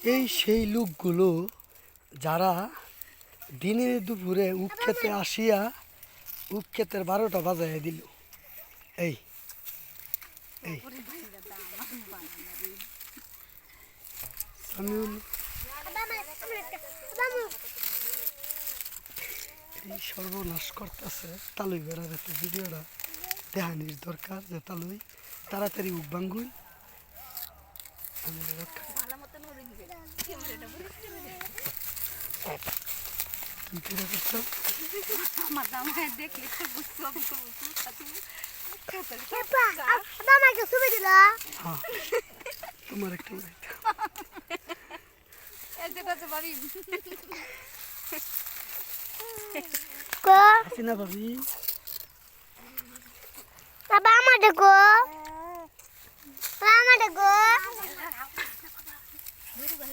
এই সেই লোকগুলো যারা দিনে দুপুরে উক্ষেতে আসিয়া উক্ষেতের 12টা বাজাইয়া দিল। এই এই সামিউল এই সর্বনাশ করতেছে তালুই বেড়ার একটা ভিডিওটা দেখানির দরকার যে তালুই তাড়াতাড়ি উকবাঙ্গুই আমাদের রক্ষা কি করে করছো হ্যাঁ তোমার একটু হাসিনা ভাবি বাবা আমার দেখো